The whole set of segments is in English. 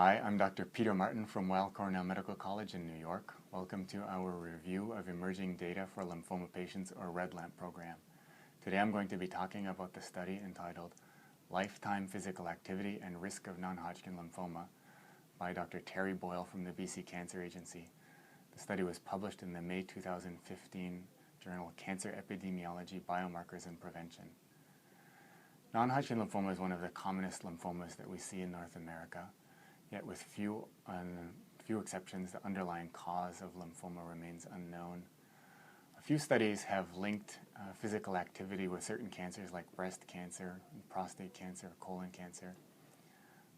Hi, I'm Dr. Peter Martin from Weill Cornell Medical College in New York. Welcome to our review of emerging data for lymphoma patients, or REDLAMP program. Today I'm going to be talking about the study entitled Lifetime Physical Activity and Risk of Non-Hodgkin Lymphoma by Dr. Terry Boyle from the BC Cancer Agency. The study was published in the May 2015 journal Cancer Epidemiology, Biomarkers Prevention. Non-Hodgkin lymphoma is one of the commonest lymphomas that we see in North America, yet with few exceptions, the underlying cause of lymphoma remains unknown. A few studies have linked physical activity with certain cancers like breast cancer, prostate cancer, colon cancer.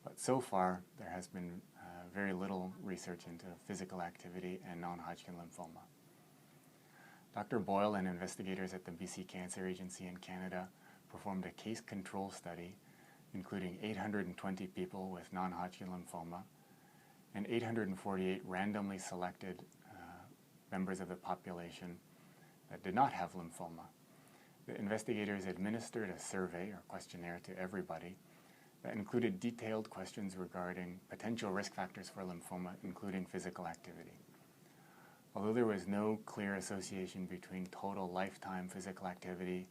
But so far, there has been very little research into physical activity and non-Hodgkin lymphoma. Dr. Boyle and investigators at the BC Cancer Agency in Canada performed a case control study including 820 people with non-Hodgkin lymphoma and 848 randomly selected members of the population that did not have lymphoma. The investigators administered a survey or questionnaire to everybody that included detailed questions regarding potential risk factors for lymphoma, including physical activity. Although there was no clear association between total lifetime physical activity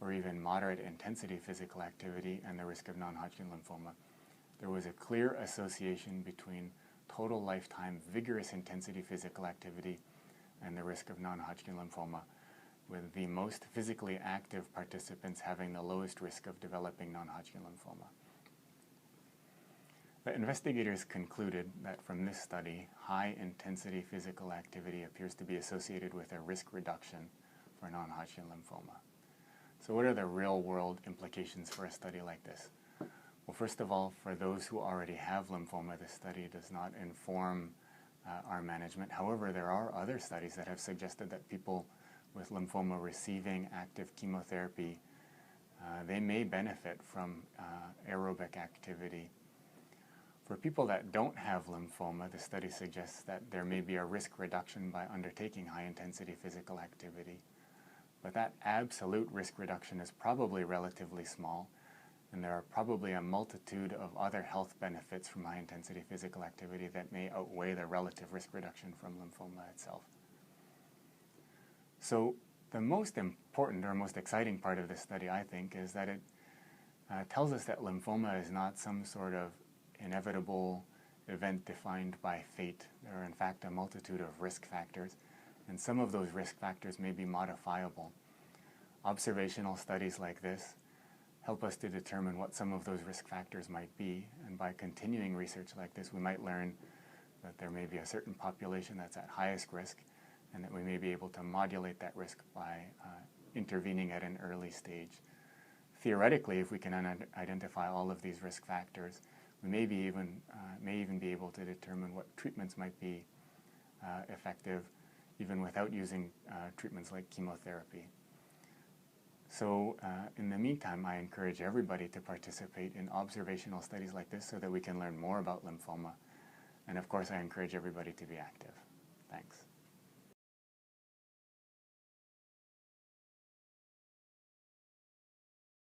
or even moderate intensity physical activity and the risk of non-Hodgkin lymphoma, there was a clear association between total lifetime vigorous intensity physical activity and the risk of non-Hodgkin lymphoma, with the most physically active participants having the lowest risk of developing non-Hodgkin lymphoma. The investigators concluded that from this study, high-intensity physical activity appears to be associated with a risk reduction for non-Hodgkin lymphoma. So what are the real-world implications for a study like this? Well, first of all, for those who already have lymphoma, this study does not inform our management. However, there are other studies that have suggested that people with lymphoma receiving active chemotherapy, they may benefit from aerobic activity. For people that don't have lymphoma, the study suggests that there may be a risk reduction by undertaking high-intensity physical activity. But that absolute risk reduction is probably relatively small, and there are probably a multitude of other health benefits from high-intensity physical activity that may outweigh the relative risk reduction from lymphoma itself. So the most important or most exciting part of this study, I think, is that it tells us that lymphoma is not some sort of inevitable event defined by fate. There are in fact a multitude of risk factors, and some of those risk factors may be modifiable. Observational studies like this help us to determine what some of those risk factors might be, and by continuing research like this, we might learn that there may be a certain population that's at highest risk, and that we may be able to modulate that risk by intervening at an early stage. Theoretically, if we can identify all of these risk factors, we may even be able to determine what treatments might be effective, even without using treatments like chemotherapy. So in the meantime, I encourage everybody to participate in observational studies like this so that we can learn more about lymphoma. And of course, I encourage everybody to be active. Thanks.